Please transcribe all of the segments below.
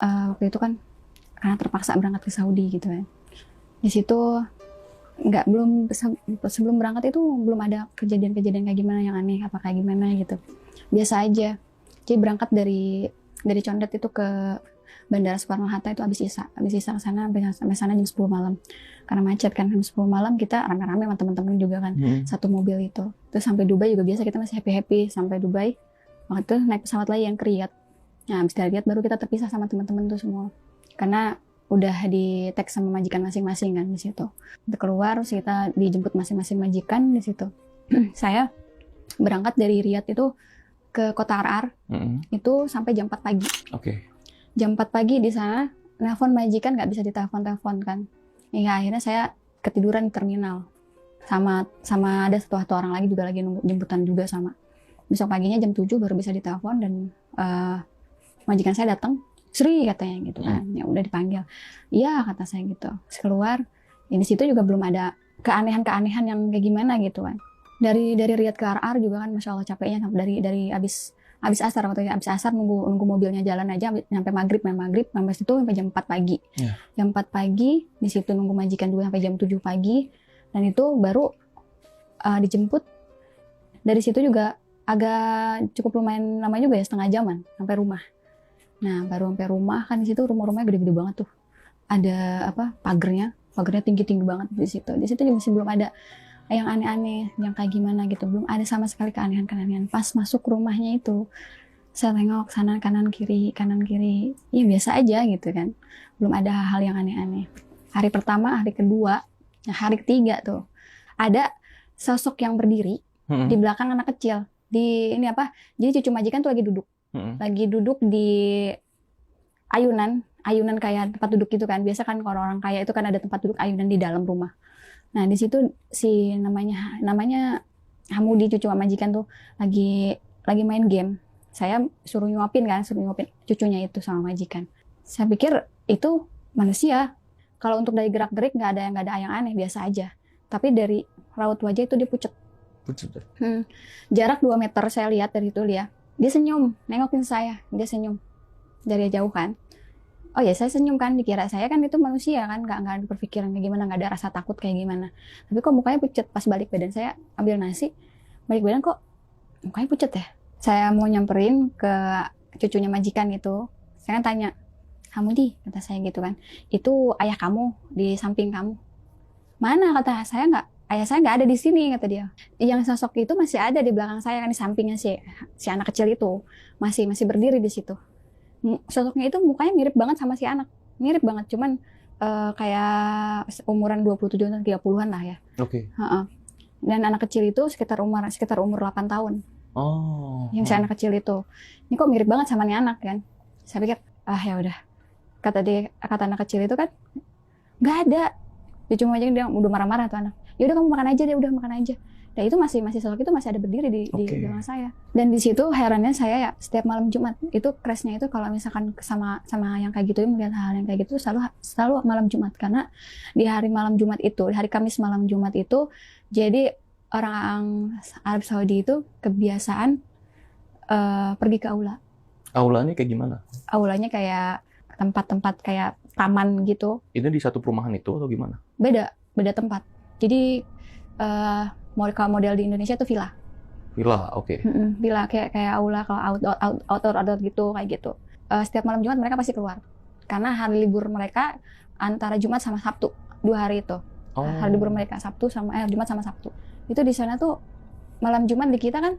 Waktu itu kan karena terpaksa berangkat ke Saudi gitu kan. Di situ sebelum berangkat itu belum ada kejadian-kejadian kayak gimana yang aneh apa kayak gimana gitu. Biasa aja. Jadi berangkat dari Condet itu ke Bandara Soekarno-Hatta itu habis Isya ke sana sampai sana jam 10 malam. Karena macet kan, jam 10 malam kita rame-rame sama teman-teman juga kan, satu mobil itu. Terus sampai Dubai juga biasa kita masih happy-happy sampai Dubai. Waktu itu naik pesawat lagi yang ke Riyadh. Nah, habis dari Riyadh baru kita terpisah sama teman-teman tuh semua. Karena udah di tag sama majikan masing-masing kan di situ. Kita keluar, terus kita dijemput masing-masing majikan di situ. Saya berangkat dari Riyadh itu ke kota Ar itu sampai jam 4 pagi. Jam 4 pagi di sana, nelpon majikan nggak bisa ditelepon-telepon kan. Ya akhirnya saya ketiduran di terminal. Sama ada satu orang lagi juga lagi nunggu jemputan juga sama. Besok paginya jam 7 baru bisa ditelepon dan majikan saya datang. Sri katanya gitu kan. Ya udah dipanggil. Iya kata saya gitu. Keluar, di situ juga belum ada keanehan-keanehan yang kayak gimana gitu kan. Dari Riyadh ke Ar juga kan Masya Allah capeknya dari abis asar waktu itu, abis asar nunggu mobilnya jalan aja sampai maghrib sampai situ sampai jam 4 pagi. Jam 4 pagi di situ nunggu majikan juga sampai jam 7 pagi dan itu baru dijemput. Dari situ juga agak cukup lumayan lama juga ya, setengah jaman sampai rumah. Nah baru sampai rumah kan di situ rumah-rumahnya gede-gede banget tuh. Ada pagernya tinggi-tinggi banget di situ. Di situ juga masih belum ada yang aneh-aneh, yang kayak gimana gitu. Belum ada sama sekali keanehan-keanehan. Pas masuk rumahnya itu, saya tengok kanan kiri, ya biasa aja gitu kan. Belum ada hal yang aneh-aneh. Hari pertama, hari kedua, nah hari ketiga tuh, ada sosok yang berdiri di belakang anak kecil. Jadi cucu majikan tuh lagi duduk. Lagi duduk di ayunan kayak tempat duduk gitu kan. Biasa kan kalau orang kaya itu kan ada tempat duduk ayunan di dalam rumah. Nah di situ si namanya Hamudi cucu majikan tuh lagi main game. Saya suruh nyuapin cucunya itu sama majikan. Saya pikir itu manusia. Kalau untuk dari gerak-gerik nggak ada yang aneh, biasa aja. Tapi dari raut wajah itu dia pucet. Jarak 2 meter saya lihat dari itu dia senyum, nengokin saya, dia senyum dari jauh kan. Oh ya saya senyum kan, dikira saya kan itu manusia kan, nggak ada berpikiran kayak gimana, nggak ada rasa takut kayak gimana. Tapi kok mukanya pucet. Pas balik badan saya ambil nasi, balik badan kok mukanya pucet ya. Saya mau nyamperin ke cucunya majikan itu, saya kan tanya, Hamudi kata saya gitu kan, itu ayah kamu di samping kamu? Mana kata saya, ayah saya nggak ada di sini kata dia. Yang sosok itu masih ada di belakang saya kan, di sampingnya si anak kecil itu masih berdiri di situ. Sosoknya itu mukanya mirip banget sama si anak. Mirip banget, cuman kayak umuran 27 atau 30-an lah ya. Dan anak kecil itu sekitar umur 8 tahun. Yang si anak kecil itu. Ini kok mirip banget sama nih anak kan. Saya pikir, ya udah. Kata anak kecil itu kan, nggak ada. Dia cuma aja dia udah marah-marah tuh anak. Ya udah kamu makan aja deh, udah makan aja. Dan itu masih sosok itu masih ada berdiri di belakang saya. Dan di situ herannya saya ya, setiap malam Jumat itu crashnya itu kalau misalkan sama yang kayak gitu, melihat hal yang kayak gitu selalu malam Jumat. Karena di hari malam Jumat itu, di hari Kamis malam Jumat itu, jadi orang Arab Saudi itu kebiasaan pergi ke aula. Aulanya kayak gimana? Aulanya kayak tempat-tempat kayak taman gitu. Ini di satu perumahan itu atau gimana? Beda tempat. Jadi kalau model di Indonesia itu villa. Villa kayak aula, kalau outdoor gitu kayak gitu. Setiap malam Jumat mereka pasti keluar. Karena hari libur mereka antara Jumat sama Sabtu, 2 hari itu. Hari libur mereka Jumat sama Sabtu. Itu di sana tuh malam Jumat di kita kan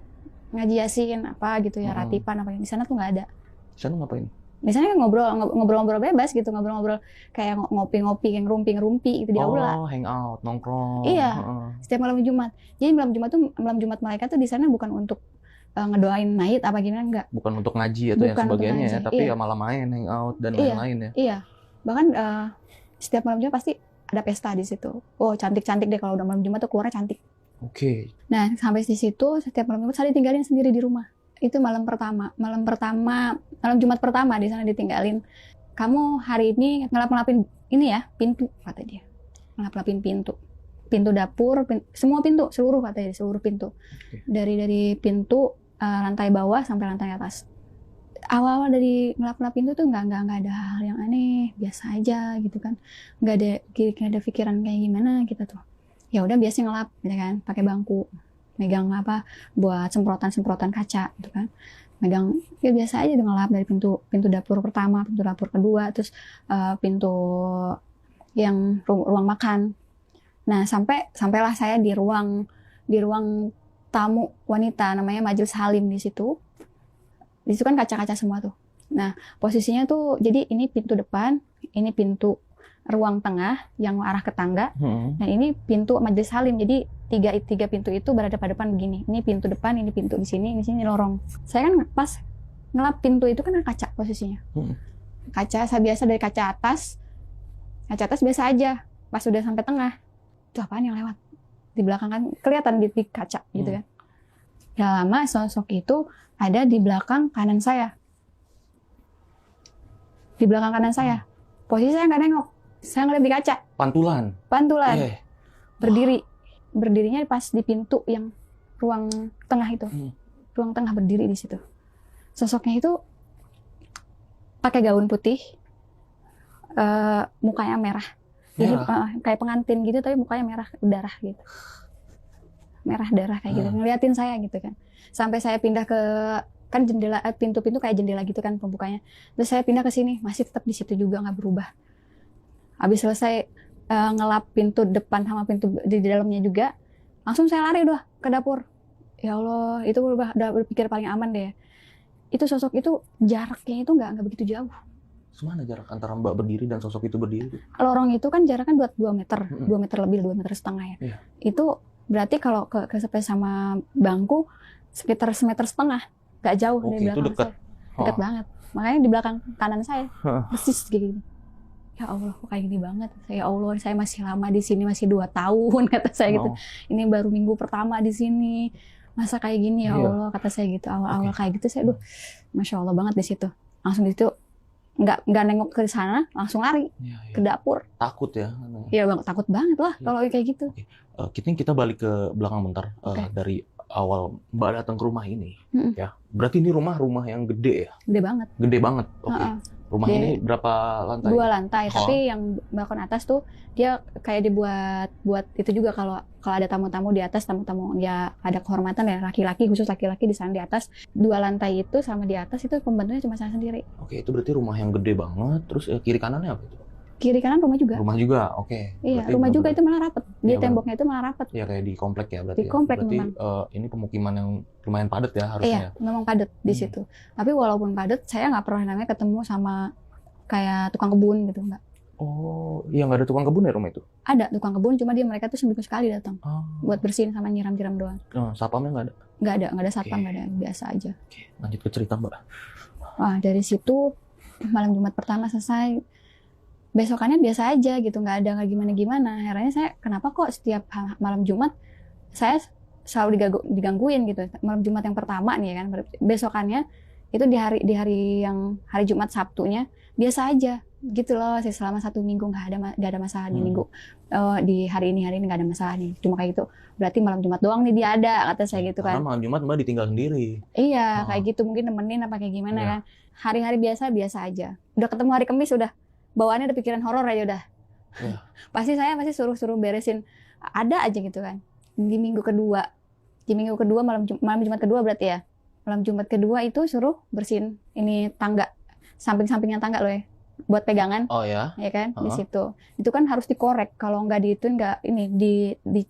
ngaji Yasin apa gitu ya, ratipan apa yang di sana tuh nggak ada. Di sana ngapain? Di sana ngobrol bebas gitu, ngobrol kayak ngopi-ngopi, yang rumpi gitu di aula. Hangout, nongkrong. Iya, setiap malam Jumat. Jadi malam Jumat mereka tuh di sana bukan untuk ngedoain mayit apa gimana, enggak. Bukan untuk ngaji atau yang sebagainya ya, tapi ya malah main, hangout dan lain-lain ya. Iya, bahkan setiap malam Jumat pasti ada pesta di situ. Oh cantik-cantik deh kalau udah malam Jumat tuh keluarnya cantik. Nah sampai di situ setiap malam Jumat saya ditinggalin sendiri di rumah. Itu malam Jumat pertama di sana ditinggalin. Kamu hari ini ngelap-ngelapin ini ya, pintu kata dia. Ngelap-ngelapin pintu dapur, semua pintu, seluruh pintu. Dari pintu lantai bawah sampai lantai atas. awal-awal dari ngelap-ngelap pintu tuh nggak ada hal yang aneh, biasa aja gitu kan, nggak ada pikiran kayak gimana kita tuh. Ya udah biasa ngelap gitu kan, pakai bangku, megang apa buat semprotan kaca gitu kan, megang ya biasa aja ngelap dari pintu dapur pertama, pintu dapur kedua, terus pintu yang ruang makan. Nah sampailah saya di ruang tamu wanita, namanya Majelis Halim di situ. Di situ kan kaca-kaca semua tuh. Nah posisinya tuh jadi ini pintu depan, ini pintu ruang tengah yang arah ke tangga, dan ini pintu Majelis Halim. Jadi tiga pintu itu berada pada depan begini. Ini pintu depan, ini pintu di sini lorong. Saya kan pas ngelap pintu itu kan kaca posisinya. Kaca saya biasa dari kaca atas biasa aja. Pas udah sampai tengah, itu apaan yang lewat? Di belakang kan kelihatan di kaca gitu kan. Gak lama sosok itu ada di belakang kanan saya. Di belakang kanan saya. Posisi saya nggak nengok. Saya ngeliat di kaca. Pantulan. Berdirinya pas di pintu yang ruang tengah itu. Ruang tengah berdiri di situ. Sosoknya itu pakai gaun putih, mukanya merah. Jadi kayak pengantin gitu, tapi mukanya merah darah gitu. Merah darah kayak gitu. Ngeliatin saya gitu kan. Sampai saya pindah ke kan jendela, pintu-pintu kayak jendela gitu kan pembukanya. Terus saya pindah ke sini, masih tetap di situ juga, nggak berubah. Habis selesai ngelap pintu depan sama pintu di dalamnya juga, langsung saya lari udah ke dapur. Ya Allah, itu udah berpikir paling aman deh. Itu sosok itu jaraknya itu nggak begitu jauh. Semana jarak antara Mbak berdiri dan sosok itu berdiri? Lorong itu kan jaraknya 2 meter, 2 meter lebih, 2,5 meter ya. Iya. Itu berarti kalau kesepe sama bangku sekitar 1,5 meter, nggak jauh dari belakang itu dekat. Saya. Dekat banget. Makanya di belakang kanan saya, persis gitu. Ya Allah, kok kayak gini banget. Ya Allah, saya masih lama di sini, masih 2 tahun kata saya gitu. Ini baru minggu pertama di sini. Masa kayak gini ya Allah, kata saya gitu. Awal-awal kayak gitu saya Masya Allah banget di situ. Langsung di situ nggak nengok ke sana, langsung lari ke dapur. Takut ya? Iya bang, takut banget lah kalau kayak gitu. Kita balik ke belakang bentar. Dari awal Mbak datang ke rumah ini, ya. Berarti ini rumah yang gede ya? Gede banget. Oke. Rumah ini berapa lantai? 2 lantai, tapi yang balkon atas tuh dia kayak dibuat itu juga kalau ada tamu-tamu di atas, tamu-tamu ya ada kehormatan ya, laki-laki khusus laki-laki di sana di atas. 2 lantai itu sama di atas itu pembantunya cuma saya sendiri. Oke, itu berarti rumah yang gede banget. Terus kiri kanannya apa itu? Kiri kanan rumah juga. Rumah juga, oke. Iya, rumah juga itu malah rapet. Di temboknya itu malah rapet. Iya, kayak di komplek ya berarti. Di komplek berarti, memang. Ini pemukiman yang lumayan padat ya harusnya. Iya, memang padat di situ. Tapi walaupun padat, saya nggak pernah namanya ketemu sama kayak tukang kebun gitu, Mbak. Oh, iya nggak ada tukang kebun ya rumah itu? Ada tukang kebun, cuma mereka tuh seminggu sekali datang. Buat bersihin sama nyiram-nyiram doang. Satpamnya nggak ada? Nggak ada satpam, nggak ada, biasa aja. Lanjut ke cerita, Mbak. Wah, dari situ malam Jumat pertama selesai. Besokannya biasa aja gitu, nggak ada gimana-gimana. Akhirnya saya, kenapa kok setiap malam Jumat saya selalu digangguin gitu. Malam Jumat yang pertama nih kan, besokannya itu di hari Jumat Sabtunya biasa aja gitu loh. Selama 1 minggu nggak ada masalah di minggu. Di hari ini nggak ada masalah nih. Cuma kayak gitu. Berarti malam Jumat doang nih dia ada, kata saya gitu kan. Karena malam Jumat Mbak ditinggal sendiri. Iya, kayak gitu, mungkin nemenin apa kayak gimana kan. Hari-hari biasa aja. Udah ketemu hari Kamis udah bawaannya ada pikiran horor aja udah. Pasti saya masih suruh beresin, ada aja gitu kan. Di minggu kedua malam Jumat kedua berarti ya. Malam Jumat kedua itu suruh bersihin ini tangga, samping-sampingnya tangga loh ya, buat pegangan. Oh ya. Ya kan, di situ. Itu kan harus dikorek, kalau nggak diituin nggak ini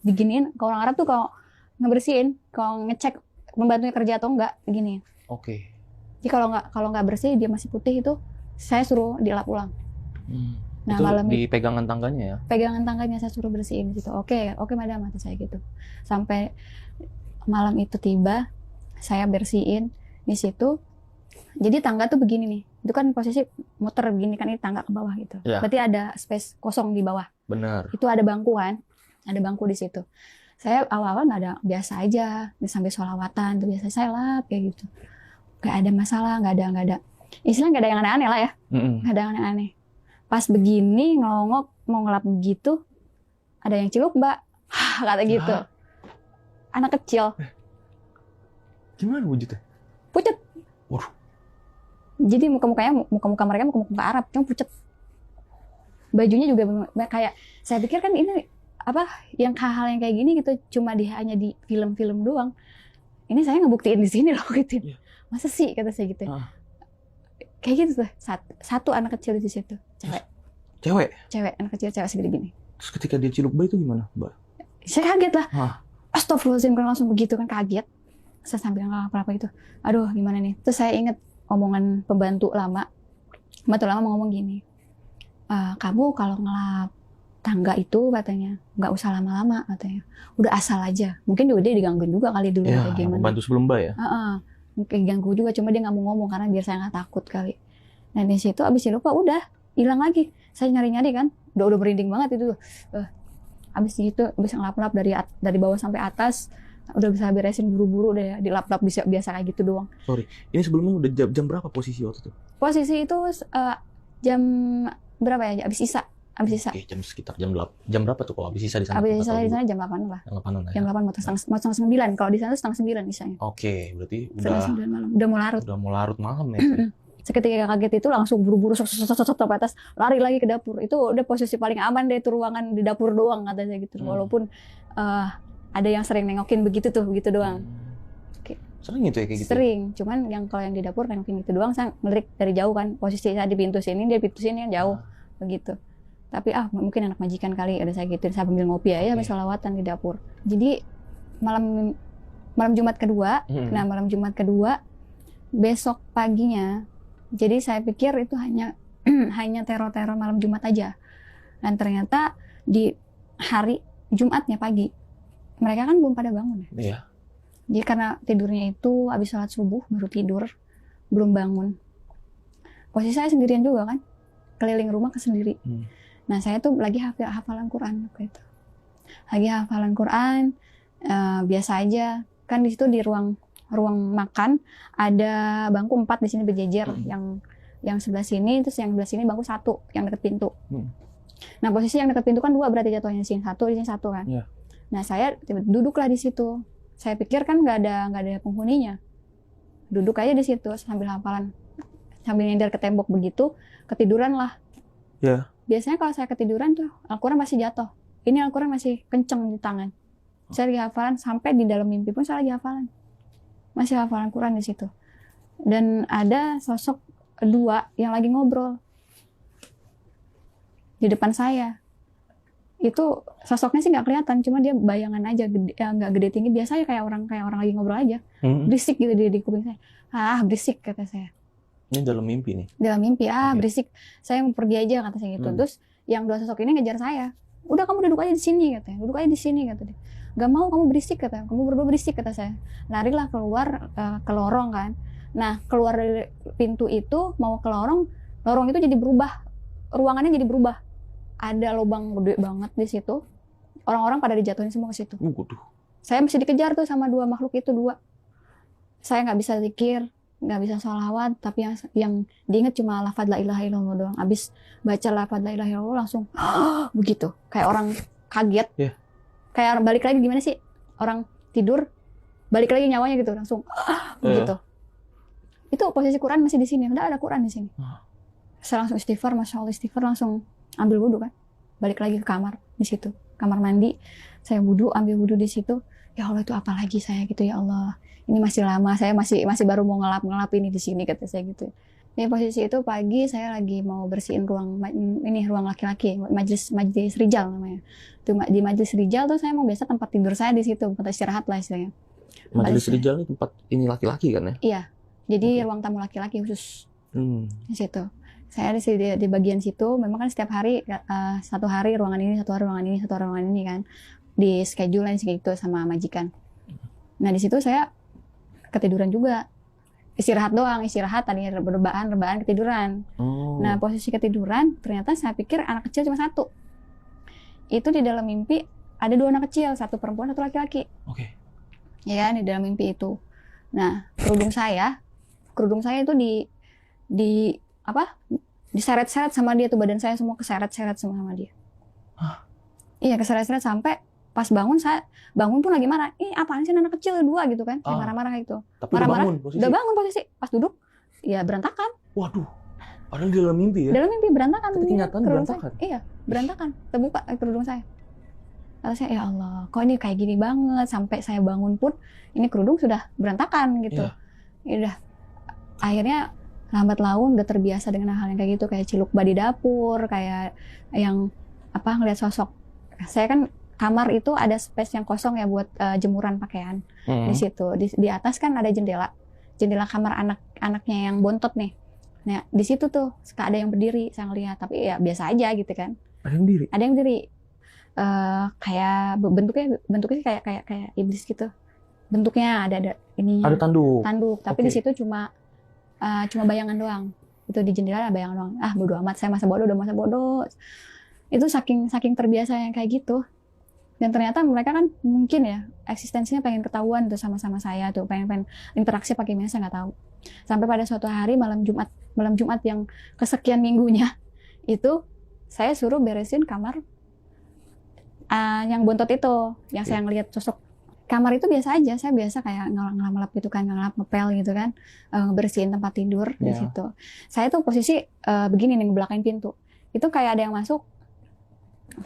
diginiin. Kalau orang Arab tuh kalau ngebersihin, kalau ngecek pembantunya kerja atau enggak gini. Oke. Jadi kalau nggak bersih dia masih putih itu saya suruh dilap ulang. Nah, itu malam di pegangan tangganya ya? Pegangan tangganya saya suruh bersihin gitu. Oke madam, kata saya gitu. Sampai malam itu tiba, saya bersihin di situ. Jadi tangga tuh begini nih. Itu kan posisi muter begini kan, ini tangga ke bawah gitu. Ya. Berarti ada space kosong di bawah. Benar. Itu ada bangku kan? Ada bangku di situ. Saya awal-awal nggak ada, biasa aja. Sambil sholawatan tuh biasa saya lap kayak gitu. Nggak ada masalah, nggak ada. Istilahnya nggak ada yang aneh-aneh lah ya. Nggak ada yang aneh-aneh. Pas begini ngelongok mau ngelap begitu, ada yang ciluk, Mbak. Kata gitu. Anak kecil. Gimana wujudnya? Pucet. Jadi muka-muka mereka muka-muka Arab, cuma pucet. Bajunya juga kayak, saya pikir kan ini apa yang hal-hal yang kayak gini gitu cuma hanya di film-film doang. Ini saya ngebuktiin di sini loh gitu. Yeah. Masa sih kata saya gitu. Kayak gitu tuh. Satu anak kecil di situ, cewek anak kecil, cewek segede gini. Terus ketika dia ciluk bayi itu gimana, Mbak? Saya kaget lah. Astagfirullahaladzim, kan langsung begitu kan, kaget. Saya sambil nggak apa-apa itu. Aduh gimana nih. Terus saya inget omongan pembantu lama mau ngomong gini. Kamu kalau ngelap tangga itu katanya nggak usah lama-lama katanya, udah asal aja. Mungkin juga dia digangguin juga kali dulu ya, kayak gimana. Bantu sebelum Mbak ya. Mungkin ganggu juga, cuma dia nggak mau ngomong karena biar saya nggak takut kali. Nah di situ abis itu Pak udah hilang lagi. Saya nyari-nyari kan, udah merinding banget itu. Abis itu bisa ngelap-lap dari bawah sampai atas, udah bisa beresin buru-buru deh, dilap-lap biasa kayak gitu doang. Sorry, ini sebelumnya udah jam berapa posisi waktu itu? Posisi itu jam berapa ya? Abis Isya. Oke, sekitar jam berapa tuh kalau abis Isya di sana? Abis Isya di sana jam 8 lah. Jam 8 mau setengah 9. Kalau di sana setengah 9 Isyanya. Oke, berarti setengah 9 malam. Udah mau larut malam ya. Seketika kaget itu langsung buru-buru ke atas, lari lagi ke dapur. Itu udah posisi paling aman deh, itu ruangan di dapur doang katanya gitu. Walaupun ada yang sering nengokin begitu doang. Sering gitu ya kayak gitu? Sering, cuman kalau yang di dapur nengokin gitu doang, saya ngelirik dari jauh kan. Posisi saya di pintu sini, dia pintu sini yang jauh begitu. Tapi mungkin anak majikan kali, ada saya gitu, saya ambil ngopi aja sampai sholawatan di dapur. Jadi malam Jumat kedua, nah malam Jumat kedua besok paginya, jadi saya pikir itu hanya teror-teror malam Jumat aja. Dan ternyata di hari Jumatnya pagi, mereka kan belum pada bangun. Iya. Jadi karena tidurnya itu habis sholat subuh baru tidur, belum bangun. Posisi saya sendirian juga kan, keliling rumah sendiri. Nah saya tuh lagi hafalan Quran gitu. Lagi hafalan Quran, biasa aja. Kan di situ di ruang makan ada bangku 4 di sini berjejer, yang sebelah sini, terus yang sebelah sini bangku 1 yang deket pintu. Nah posisi yang deket pintu kan 2 berarti jatuhnya, di sini 1 kan. Yeah. Nah saya duduklah di situ. Saya pikir kan nggak ada penghuninya. Duduk aja di situ sambil hafalan, sambil nyender ke tembok begitu, ketiduran lah. Yeah. Biasanya kalau saya ketiduran tuh Al-Quran masih jatuh. Ini Al-Quran masih kenceng di tangan. Saya lagi hafalan, sampai di dalam mimpi pun saya lagi hafalan. Masih hafalan Quran di situ. Dan ada sosok 2 yang lagi ngobrol di depan saya. Itu sosoknya sih nggak kelihatan, cuma dia bayangan aja, nggak gede tinggi. Biasanya kayak orang lagi ngobrol aja. Berisik gitu di kuping saya. Berisik kata saya. Ini dalam mimpi nih? Dalam mimpi, berisik. Saya mau pergi aja kata saya gitu. Terus yang 2 sosok ini ngejar saya. Udah kamu duduk aja di sini katanya. Duduk aja di sini kata dia. Gak mau, kamu berisik kata. Kamu berdua berisik kata saya. Larilah keluar ke lorong kan. Nah keluar dari pintu itu mau ke lorong itu jadi berubah. Ruangannya jadi berubah. Ada lubang gede banget di situ. Orang-orang pada dijatuhin semua ke situ. Saya masih dikejar tuh sama 2 makhluk itu 2. Saya nggak bisa zikir, nggak bisa sholawat, tapi yang diingat cuma lafadz la ilaha illallah doang. Abis baca lafadz la ilaha illallah langsung begitu, kayak orang kaget. Kayak balik lagi, gimana sih orang tidur balik lagi nyawanya gitu, langsung begitu. Itu posisi Quran masih di sini, udah ada Quran di sini. Saya langsung istighfar, masya Allah istighfar, langsung ambil wudhu kan, balik lagi ke kamar di situ, kamar mandi. Saya ambil wudhu di situ. Ya Allah, itu apa lagi saya gitu, ya Allah. Ini masih lama, saya masih baru mau ngelap ini di sini kata saya gitu. Di posisi itu pagi saya lagi mau bersihin ruang laki-laki, majlis rijal namanya. Tuh di majlis rijal tuh saya mau biasa tempat tidur saya di situ, tempat istirahat lah istilahnya. Majlis rijal ini tempat ini laki-laki kan ya? Iya. Jadi ruang tamu laki-laki khusus. Di situ. Saya di bagian situ, memang kan setiap hari 1 hari ruangan ini, 1 hari ruangan ini, 1 hari ruangan ini kan. Di schedule lain segitu sama majikan. Nah, di situ saya ketiduran juga. Istirahat tadinya rebahan ketiduran. Nah posisi ketiduran ternyata saya pikir anak kecil cuma 1. Itu di dalam mimpi ada 2 anak kecil, 1 perempuan 1 laki-laki. Ya kan, di dalam mimpi itu. Nah kerudung saya itu diseret-seret sama dia tuh, badan saya semua keseret-seret sama dia. Iya, keseret-seret sampai pas bangun pun lagi marah. Ini apaan sih anak kecil 2 gitu kan? Kayak marah-marah gitu. Tapi marah-marah. Udah bangun posisi. Pas duduk ya berantakan. Waduh, padahal di dalam mimpi ya? Dalam mimpi berantakan. Tapi kenyataan berantakan? Iya, berantakan. Terbuka kerudung saya. Lalu saya, ya Allah, kok ini kayak gini banget. Sampai saya bangun pun, ini kerudung sudah berantakan gitu. Ya udah, akhirnya lambat laun udah terbiasa dengan hal yang kayak gitu. Kayak ciluk di dapur, kayak yang ngeliat sosok. Saya kan kamar itu ada space yang kosong ya buat jemuran pakaian. Di situ, di atas kan ada jendela kamar anaknya yang bontot nih. Nah di situ tuh suka ada yang berdiri, saya ngeliat, tapi ya biasa aja gitu kan. Ada yang berdiri. Kayak bentuknya kayak iblis gitu. Bentuknya ada ini. Ada tanduk. Tapi di situ cuma bayangan doang. Itu di jendela ada bayangan doang. Bodo amat, saya masa bodoh. Itu saking terbiasa yang kayak gitu. Dan ternyata mereka kan mungkin ya eksistensinya pengen ketahuan tuh sama saya tuh, pengen interaksi pakai gimana saya nggak tahu. Sampai pada suatu hari malam Jumat yang kesekian minggunya itu saya suruh beresin kamar yang bontot itu, yang saya ngelihat sosok. Kamar itu biasa aja, saya biasa kayak ngelap gitu kan, ngepel gitu kan, bersihin tempat tidur di situ. Saya tuh posisi begini nih, ngebelakangin pintu. Itu kayak ada yang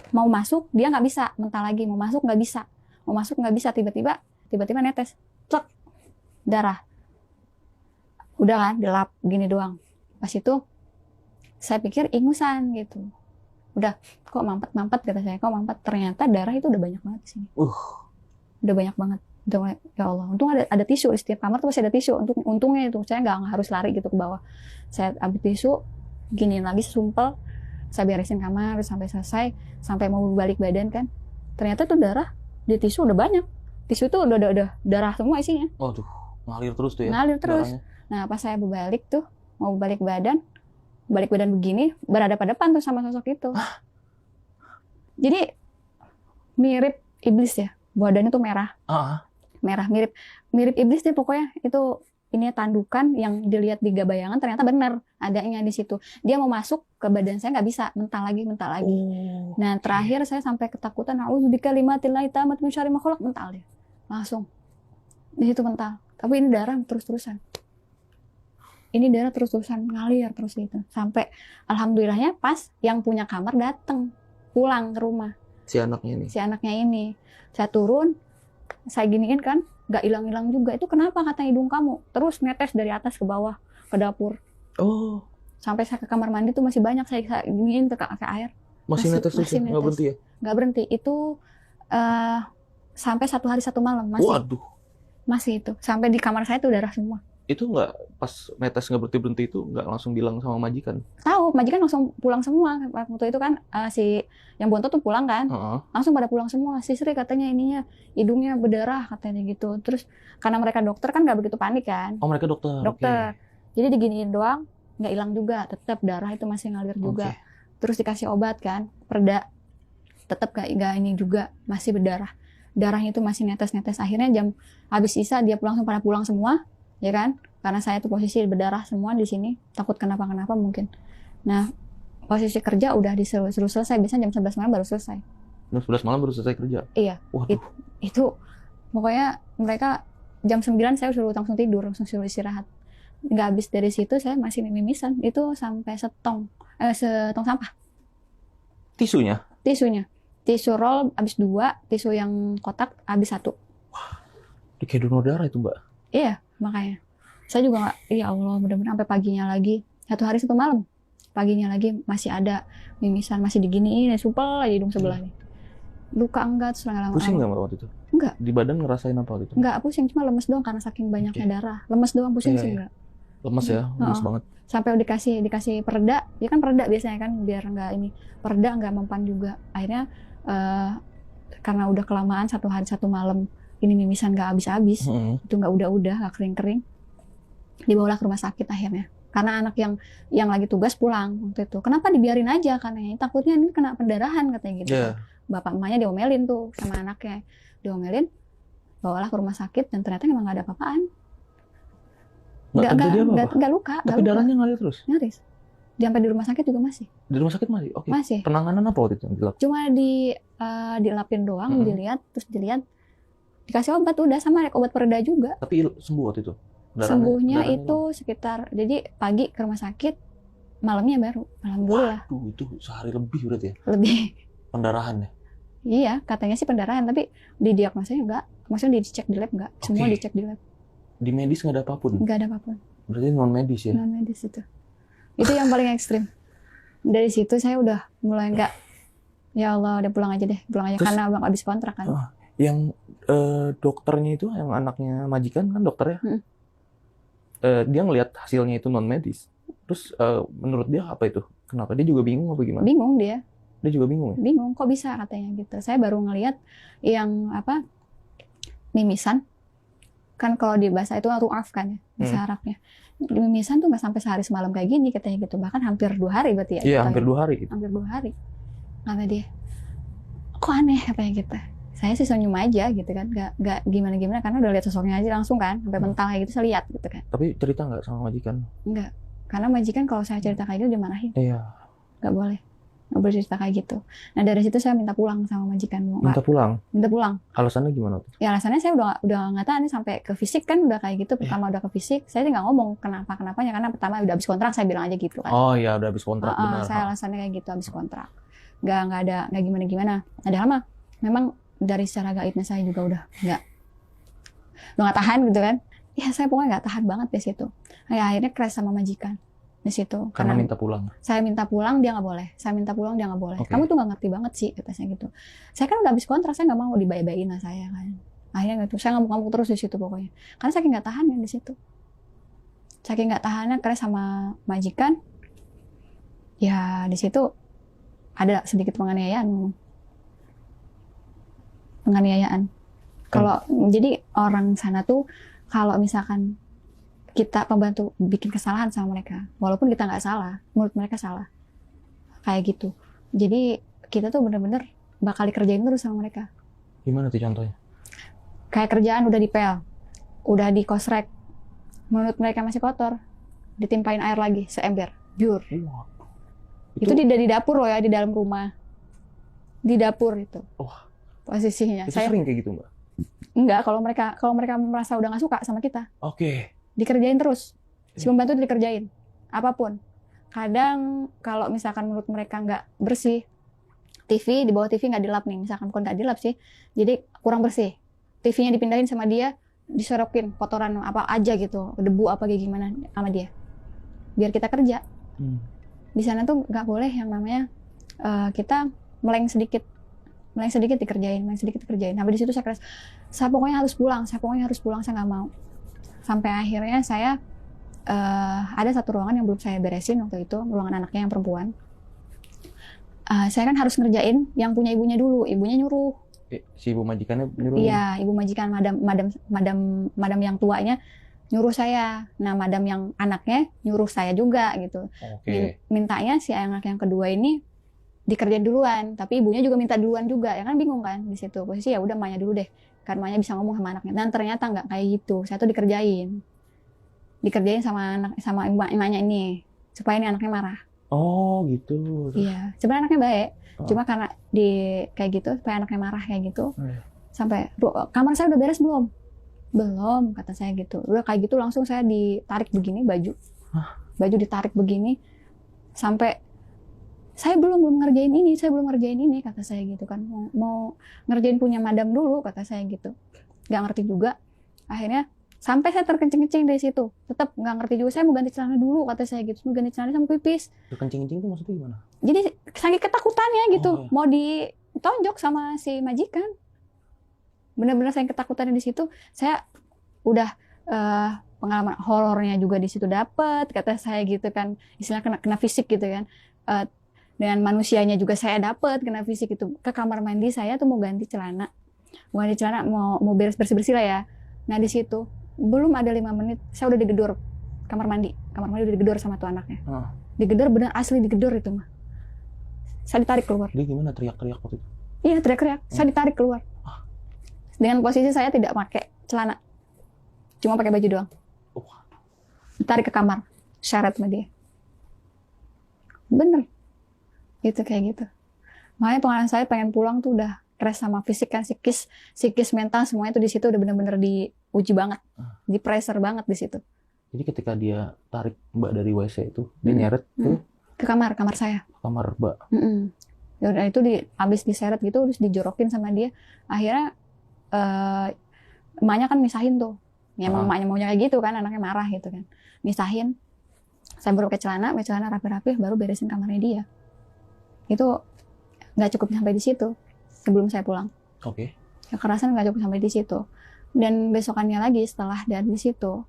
mau masuk dia nggak bisa, mental lagi, mau masuk nggak bisa, tiba-tiba netes, cek, darah. Udah kan, gelap gini doang. Pas itu saya pikir ingusan gitu. Udah, kok mampet kata saya, ternyata darah itu udah banyak banget di sini. Udah banyak banget. Ya Allah, untung ada tisu di setiap kamar tuh masih ada tisu. Untungnya itu saya nggak harus lari gitu ke bawah. Saya ambil tisu, giniin lagi sumpel, saya beresin kamar sampai selesai, sampai mau balik badan kan. Ternyata tuh darah di tisu udah banyak. Tisu tuh udah darah semua isinya. Tuh, ngalir terus tuh ya. Ngalir terus. Darahnya. Nah, pas saya mau balik badan begini, berhadapan-hadapan tuh sama sosok itu. Jadi mirip iblis ya. Badannya tuh merah. Merah, mirip iblis deh pokoknya. Itu ini tandukan yang dilihat di bayangan ternyata benar adanya di situ. Dia mau masuk ke badan saya nggak bisa, mental lagi. Nah terakhir saya sampai ketakutan, a'udzubika kalimatillahit tammati min syarri ma khalaq, mental dia langsung di situ mental. Tapi ini darah terus-terusan. Ngalir terus gitu. Sampai alhamdulillahnya pas yang punya kamar datang pulang ke rumah. Si anaknya ini. Saya turun, saya giniin kan, nggak hilang-hilang juga. Itu kenapa kata hidung kamu? Terus netes dari atas ke bawah ke dapur. Sampai saya ke kamar mandi tuh masih banyak saya giniin ke air. Masih netes terus, nggak berhenti ya? Nggak berhenti. Itu sampai 1 hari 1 malam masih. Waduh. Masih itu. Sampai di kamar saya tuh darah semua. Itu nggak pas netes nggak berhenti itu nggak langsung bilang sama majikan? Tahu, majikan langsung pulang semua. Waktu itu kan si yang bontot tuh pulang kan, langsung pada pulang semua. Si Sri katanya hidungnya berdarah katanya gitu. Terus karena mereka dokter kan nggak begitu panik kan. Mereka dokter. Okay. Jadi diginiin doang, nggak hilang juga. Tetap darah itu masih ngalir juga. Terus dikasih obat kan, perda. Tetap nggak ini juga, masih berdarah. Darahnya itu masih netes-netes. Akhirnya jam habis isya dia langsung pada pulang semua. Ya kan, karena saya tuh posisi berdarah semua di sini, takut kenapa mungkin. Nah, posisi kerja udah disuruh selesai, biasanya jam 11 malam baru selesai. Jam 11 malam baru selesai kerja? Iya. Itu pokoknya mereka jam 9 saya suruh langsung tidur, langsung suruh istirahat. Nggak habis dari situ saya masih mimisan, itu sampai setong sampah. Tisunya? Tisu roll habis 2, tisu yang kotak habis 1. Wah, kayak donor darah itu Mbak? Iya. Makanya saya juga nggak, ya Allah mudah-mudahan sampai paginya lagi, 1 hari 1 malam, paginya lagi masih ada mimisan, masih diginiin, supel aja hidung sebelah nih. Luka enggak, terus lama-lama. Pusing nggak waktu itu? Enggak. Di badan ngerasain apa waktu itu? Enggak pusing, cuma lemes doang karena saking banyaknya darah. Lemes doang, pusing sih enggak. Lemes ya, lemes banget. Sampai dikasih pereda, dia kan pereda biasanya kan biar nggak ini, pereda nggak mempan juga. Akhirnya karena udah kelamaan 1 hari 1 malam. Ini mimisan nggak habis-habis, itu nggak udah nggak kering-kering, dibawalah ke rumah sakit akhirnya. Karena anak yang lagi tugas pulang waktu itu, kenapa dibiarin aja? Karena takutnya ini kena pendarahan katanya gitu. Bapak emaknya diomelin tuh sama anaknya, bawalah ke rumah sakit dan ternyata memang nggak ada apa-apaan. Nggak luka. Tapi darahnya ngalir terus? Nyaris. Sampai di rumah sakit juga masih. Di rumah sakit masih? Oke. Masih. Penanganan apa waktu itu yang dilakukan? Cuma dilapin doang, dilihat, dikasih obat udah, sama obat pereda juga. Tapi sembuh waktu itu? Sembuhnya itu sekitar, jadi pagi ke rumah sakit, malamnya baru. Alhamdulillah. Waduh, itu sehari lebih berarti ya? Lebih. Pendarahan ya? Iya, katanya sih pendarahan, tapi di diagnosanya enggak. Maksudnya dicek di lab enggak. Semua dicek di lab. Di medis nggak ada apapun? Nggak ada apapun. Berarti non medis ya? Non medis itu. Itu yang paling ekstrim. Dari situ saya udah mulai enggak, ya Allah udah pulang aja deh, pulang aja. Terus, karena abang habis kontrak kan. Yang dokternya itu, yang anaknya majikan kan dokter ya? Dia ngelihat hasilnya itu non medis. Terus menurut dia apa itu? Kenapa? Dia juga bingung apa gimana? Bingung dia. Dia juga bingung ya? Bingung, kok bisa katanya gitu. Saya baru ngelihat yang apa, mimisan. Kan kalau di bahasa itu ru'af kan ya, bahasa Arabnya. Mimisan tuh nggak sampai sehari semalam kayak gini katanya gitu. Bahkan hampir 2 hari berarti ya. Iya, hampir 2 hari. Hampir 2 hari. Kata dia, kok aneh katanya gitu. Saya sih senyum aja gitu kan, nggak gimana-gimana karena udah lihat sosoknya aja langsung kan, sampai mental kayak gitu saya lihat gitu kan. Tapi cerita nggak sama majikan? Nggak, karena majikan kalau saya cerita kayak gitu dimarahin. Iya. Nggak boleh cerita kayak gitu. Nah dari situ saya minta pulang sama majikan. Minta pulang? Minta pulang. Alasannya gimana tuh? Ya alasannya saya udah nggak tahan nih, sampai ke fisik kan udah kayak gitu. Pertama udah ke fisik, saya nggak ngomong kenapanya karena pertama udah habis kontrak, saya bilang aja gitu kan. Oh iya, udah habis kontrak benar. Saya alasannya kayak gitu, habis kontrak. Nggak gimana-gimana. Padahal mah memang dari secara gaibnya saya juga udah nggak tahan gitu kan. Ya saya pokoknya nggak tahan banget di situ. Ya, akhirnya crash sama majikan di situ. Karena minta pulang. Saya minta pulang, dia nggak boleh. Saya minta pulang, dia nggak boleh. Okay. Kamu tuh nggak ngerti banget sih, katanya gitu. Saya kan udah habis kontrak, saya nggak mau dibayi-bayin lah saya kan. Akhirnya gitu, saya ngamuk-ngamuk terus di situ pokoknya. Karena saking nggak tahan ya di situ. Saking nggak tahannya crash sama majikan. Ya di situ ada sedikit penganiayaan. Kalau jadi orang sana tuh kalau misalkan kita pembantu bikin kesalahan sama mereka, walaupun kita nggak salah, menurut mereka salah, kayak gitu. Jadi kita tuh bener-bener bakal dikerjain terus sama mereka. Gimana tuh contohnya? Kayak kerjaan udah dipel, udah dikosrek, menurut mereka masih kotor, ditimpain air lagi seember, biur. Itu di dapur loh ya, di dalam rumah, di dapur itu. Posisinya. Itu saya sering kayak gitu Mbak? Enggak, kalau mereka merasa udah nggak suka sama kita. Oke. Dikerjain terus. Si pembantu dikerjain. Apapun. Kadang kalau misalkan menurut mereka nggak bersih, TV, di bawah TV nggak dilap nih. Misalkan bukan nggak dilap sih, jadi kurang bersih. TV-nya dipindahin sama dia, disorokin kotoran apa aja gitu. Debu apa kayak gimana sama dia. Biar kita kerja. Di sana tuh nggak boleh yang namanya kita meleng sedikit dikerjain. Sampai di situ saya pokoknya harus pulang, saya nggak mau. Sampai akhirnya saya ada satu ruangan yang belum saya beresin waktu itu, ruangan anaknya yang perempuan. Saya kan harus ngerjain yang punya ibunya dulu, ibunya nyuruh. Si ibu majikannya nyuruh? Iya, ibu majikan madam yang tuanya nyuruh saya. Nah, madam yang anaknya nyuruh saya juga gitu. Mintanya si anak yang kedua ini dikerjain duluan, tapi ibunya juga minta duluan juga, ya kan bingung kan di situ. Posisi ya udah emaknya dulu deh, kan emaknya bisa ngomong sama anaknya. Dan ternyata nggak kayak gitu, saya tuh dikerjain sama emaknya ini supaya ini anaknya marah. Oh gitu. Iya, sebenarnya anaknya baik, cuma karena di kayak gitu supaya anaknya marah kayak gitu. Sampai kamar saya udah beres belum, kata saya gitu. Udah kayak gitu langsung saya ditarik begini baju ditarik begini sampai saya belum ngerjain ini, kata saya gitu kan. Mau ngerjain punya madam dulu, kata saya gitu. Nggak ngerti juga. Akhirnya sampai saya terkencing-kencing dari situ. Tetap nggak ngerti juga. Saya mau ganti celana dulu, kata saya gitu. Mau ganti celana sama pipis. Terkencing-kencing itu maksudnya gimana? Jadi saking ketakutannya gitu. Mau ditonjok sama si majikan. Bener-bener saking ketakutannya di situ. Saya udah pengalaman horornya juga di situ dapet, kata saya gitu kan. Istilahnya kena fisik gitu kan. Dengan manusianya juga saya dapat kena fisik itu. Ke kamar mandi saya tuh mau ganti celana, mau bersih lah ya. Nah di situ belum ada 5 menit saya udah digedor kamar mandi udah digedor sama tuh anaknya. Digedor benar asli digedor itu mah. Saya ditarik keluar. Dia gimana teriak-teriak waktu itu? Iya teriak-teriak. Saya ditarik keluar. Dengan posisi saya tidak pakai celana, cuma pakai baju doang. Ditarik ke kamar, syarat sama dia. Bener. Gitu kayak gitu. Makanya pengalaman saya pengen pulang tuh udah crash sama fisik kan, psikis mental semuanya tuh di situ udah bener-bener diuji banget, di pressure banget di situ. Jadi ketika dia tarik Mbak dari WC itu, dia nyeret ke kamar saya. Kamar Mbak. Ya udah itu abis diseret gitu, terus dijorokin sama dia. Akhirnya emaknya kan misahin tuh. Ya emang emaknya maunya kayak gitu kan, anaknya marah gitu kan. Misahin. Saya baru pakai celana rapi-rapi, baru beresin kamarnya dia. Itu nggak cukup sampai di situ sebelum saya pulang. Oke. Kekerasan nggak cukup sampai di situ. Dan besokannya lagi setelah dari situ,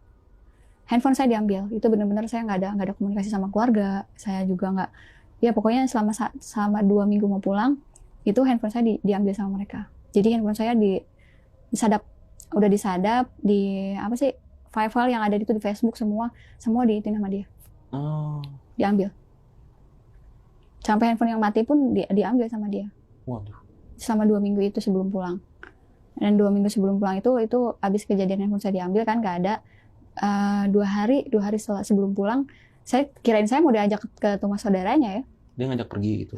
handphone saya diambil. Itu benar-benar saya nggak ada komunikasi sama keluarga. Saya juga nggak, ya pokoknya selama 2 minggu mau pulang, itu handphone saya diambil sama mereka. Jadi handphone saya disadap, udah disadap, apa sih, file-file yang ada itu di Facebook semua diitin sama dia. Diambil. Sampai handphone yang mati pun diambil sama dia. Waduh. Selama 2 minggu itu sebelum pulang. Dan 2 minggu sebelum pulang itu abis kejadian handphone saya diambil kan, nggak ada. 2 hari sebelum pulang, saya kirain saya mau diajak ke rumah saudaranya ya. Dia ngajak pergi gitu.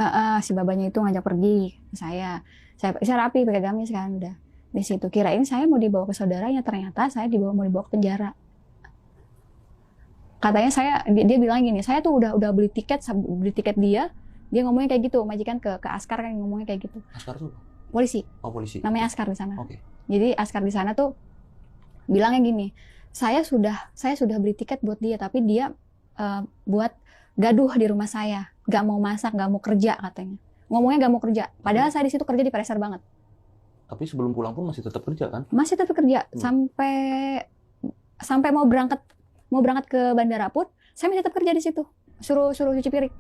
Si babanya itu ngajak pergi saya rapi pakai gamis kan, udah di situ kirain saya mau dibawa ke saudaranya, ternyata saya mau dibawa ke penjara. Katanya dia bilang gini, saya tuh udah beli tiket dia ngomongnya kayak gitu, majikan ke Askar kan ngomongnya kayak gitu. Askar tuh polisi. Oh, polisi. Namanya Askar di sana. Oke. Jadi Askar di sana tuh bilangnya gini, saya sudah beli tiket buat dia, tapi dia buat gaduh di rumah saya, nggak mau masak, nggak mau kerja katanya. Ngomongnya nggak mau kerja, padahal saya di situ kerja di pressure banget. Tapi sebelum pulang pun masih tetap kerja kan? Masih tetap kerja sampai mau berangkat ke bandara pun saya masih tetap kerja di situ, suruh cuci piring.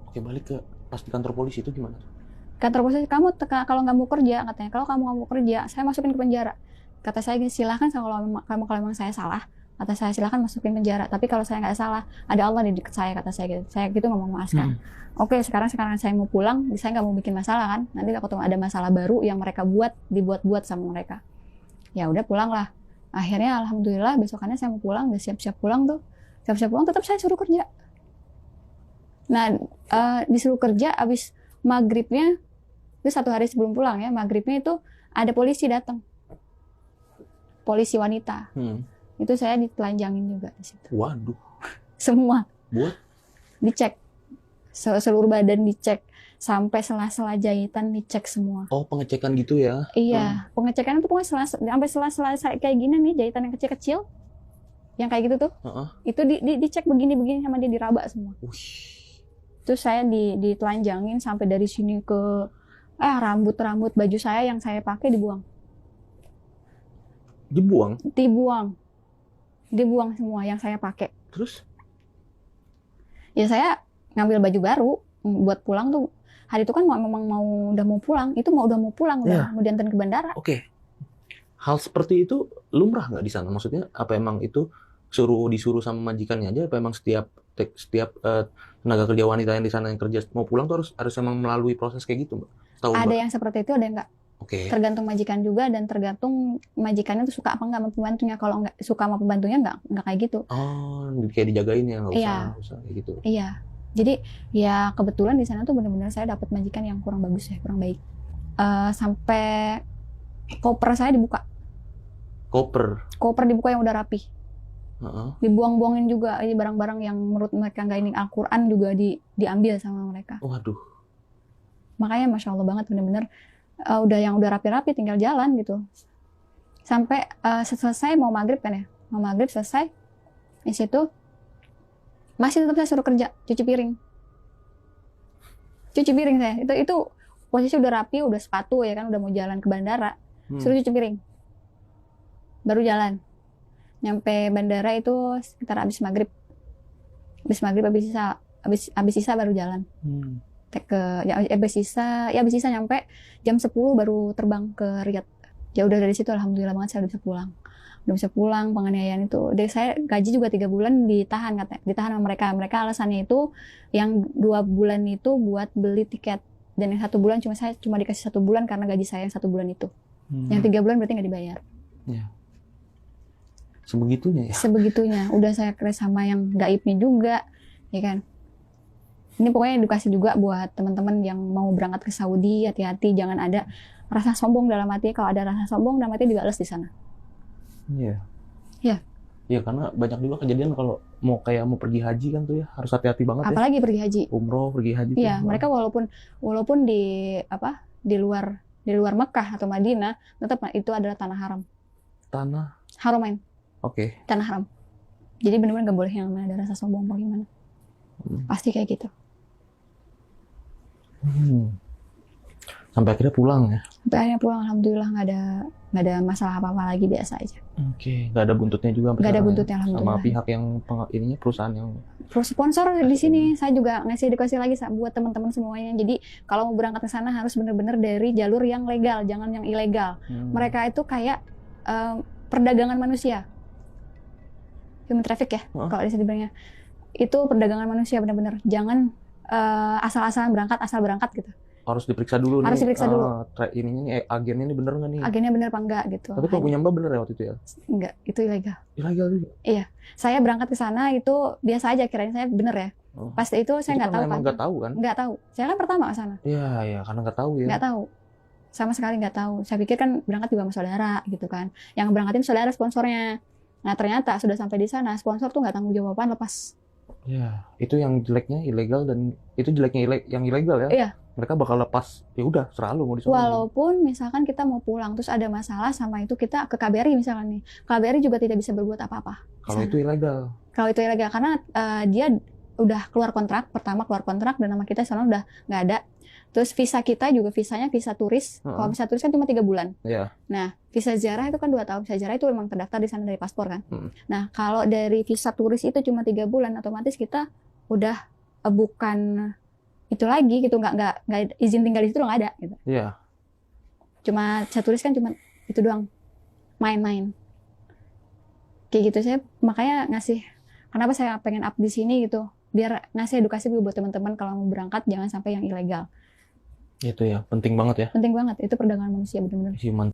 Oke, balik ke pas di kantor polisi itu gimana? Kantor polisi, kamu kalau nggak mau kerja katanya, kalau kamu nggak mau kerja saya masukin ke penjara. Kata saya gini, silahkan kalau memang saya salah, kata saya silahkan masukin penjara, tapi kalau saya nggak salah ada Allah di dekat saya, kata saya gitu. Saya gitu ngomong sama Askar. Oke, sekarang saya mau pulang, saya nggak mau bikin masalah kan, nanti takut ada masalah baru yang mereka dibuat sama mereka. Ya udah pulanglah. Akhirnya alhamdulillah besokannya saya mau pulang, udah siap-siap pulang tetap saya suruh kerja. Nah disuruh kerja, abis maghribnya itu 1 hari sebelum pulang ya, maghribnya itu ada polisi datang, polisi wanita. Itu saya ditelanjangin juga di situ. Waduh. Semua. Buat? Dicek. Seluruh badan dicek. Sampai sela-sela jahitan dicek semua. Oh, pengecekan gitu ya? Iya. Pengecekan itu pokoknya sampai sela-sela kayak gini nih, jahitan yang kecil-kecil. Yang kayak gitu tuh. Itu dicek begini-begini sama dia, diraba semua. Terus saya ditelanjangin sampai dari sini ke rambut baju saya yang saya pakai dibuang. Dibuang semua yang saya pakai. Terus? Ya saya ngambil baju baru buat pulang tuh. Hari itu kan memang udah mau pulang. Itu udah mau pulang, udah mau diantar ke bandara. Oke. Hal seperti itu lumrah nggak di sana? Maksudnya apa emang itu disuruh sama majikannya aja? Apa emang setiap tenaga kerja wanita yang di sana yang kerja mau pulang tuh harus emang melalui proses kayak gitu, Mbak? Ada yang seperti itu, ada yang nggak. Tergantung majikan juga, dan tergantung majikannya tuh suka apa nggak sama pembantunya. Kalau nggak suka sama pembantunya nggak kayak gitu. Oh, kayak dijagain ya, nggak usah kayak gitu. Iya. Jadi ya kebetulan di sana tuh benar-benar saya dapat majikan yang kurang bagus ya, kurang baik. Sampai koper saya dibuka. Koper dibuka yang udah rapi. Dibuang-buangin juga barang-barang yang menurut mereka nggak ini Al-Quran juga diambil sama mereka. Waduh. Makanya Masya Allah banget, benar-benar udah rapi-rapi tinggal jalan gitu. Sampai selesai mau maghrib kan ya, mau maghrib selesai di situ masih tetap saya suruh kerja, cuci piring saya. Itu posisi udah rapi, udah sepatu ya kan, udah mau jalan ke bandara, suruh cuci piring, baru jalan. Nyampe bandara itu sekitar abis maghrib abis sisa baru jalan. Abis sisa nyampe jam 10 baru terbang ke Riyadh. Ya udah dari situ alhamdulillah banget saya udah bisa pulang. Penganiayaan itu saya gaji juga 3 bulan ditahan sama mereka alasannya itu yang 2 bulan itu buat beli tiket, dan yang 1 bulan saya cuma dikasih 1 bulan karena gaji saya yang 1 bulan itu. Yang 3 bulan berarti nggak dibayar. Sebegitunya ya? Sebegitunya. Udah saya crash sama yang gaibnya juga, ya kan. Ini pokoknya edukasi juga buat teman-teman yang mau berangkat ke Saudi, hati-hati, jangan ada rasa sombong dalam hati. Kalau ada rasa sombong dalam hati dibales di sana. Iya. Iya. Iya, karena banyak juga kejadian kalau mau pergi haji kan tuh ya, harus hati-hati banget ya. Apalagi pergi haji. Umroh, pergi haji tuh. Iya, mereka walaupun di luar Mekah atau Madinah, tetap itu adalah tanah haram. Tanah. Haramain, Oke. tanah haram. Jadi benar-benar nggak boleh yang ada rasa sombong apa gimana. Pasti kayak gitu. Sampai akhirnya pulang ya. Sampai akhirnya pulang, alhamdulillah nggak ada masalah apa-apa lagi, biasa aja. Oke, nggak ada buntutnya juga sampai Nggak ada sekarang ya? buntutnya, Sama alhamdulillah. pihak yang perusahaan yang Sponsor di sini saya juga ngasih edukasi lagi buat teman-teman semuanya. Jadi kalau mau berangkat ke sana harus benar-benar dari jalur yang legal, jangan yang ilegal. Mereka itu kayak perdagangan manusia, human traffic ya, kalau di sini bilangnya. Itu perdagangan manusia benar-benar. Jangan asal-asalan berangkat, asal berangkat gitu. harus diperiksa dulu Harus nih. diperiksa dulu. Agennya ini bener nggak nih? Agennya benar apa enggak gitu. Tapi kalau punya Mbak bener ya waktu itu ya? Enggak, itu ilegal. Ilegal juga. Saya berangkat ke sana itu biasa aja, kirain saya bener ya. Pas itu saya nggak tahu Emang nggak tahu kan? Nggak tahu. Saya kan pertama ke sana. Iya, karena nggak tahu ya. Nggak tahu. Sama sekali nggak tahu. Saya pikir kan berangkat juga sama saudara gitu kan. Yang berangkatin saudara sponsornya. Nah ternyata sudah sampai di sana, sponsor tuh nggak tanggung jawaban, lepas. Ya, itu yang jeleknya ilegal dan itu jeleknya yang ilegal ya. Iya. Mereka bakal lepas, ya udah serah lu mau disuruh. Walaupun misalkan kita mau pulang terus ada masalah sama itu, kita ke KBRI misalkan nih. KBRI juga tidak bisa berbuat apa-apa. Kalau itu ilegal. Kalau itu ilegal karena dia udah keluar kontrak, pertama keluar kontrak dan nama kita sana udah nggak ada. Terus visa kita juga visanya visa turis. Kalau visa turis kan cuma 3 bulan. Iya. Nah, visa ziarah itu kan 2 tahun. Visa ziarah itu memang terdaftar di sana dari paspor kan. Nah, kalau dari visa turis itu cuma 3 bulan, otomatis kita udah bukan itu lagi gitu, nggak izin tinggal di situ nggak ada gitu. Iya. Cuma visa turis kan cuma itu doang, main-main. Kayak gitu, saya makanya kenapa saya pengen up di sini gitu, biar ngasih edukasi buat teman-teman kalau mau berangkat jangan sampai yang ilegal. Itu ya, penting banget ya. Penting banget, itu perdagangan manusia benar-benar. Human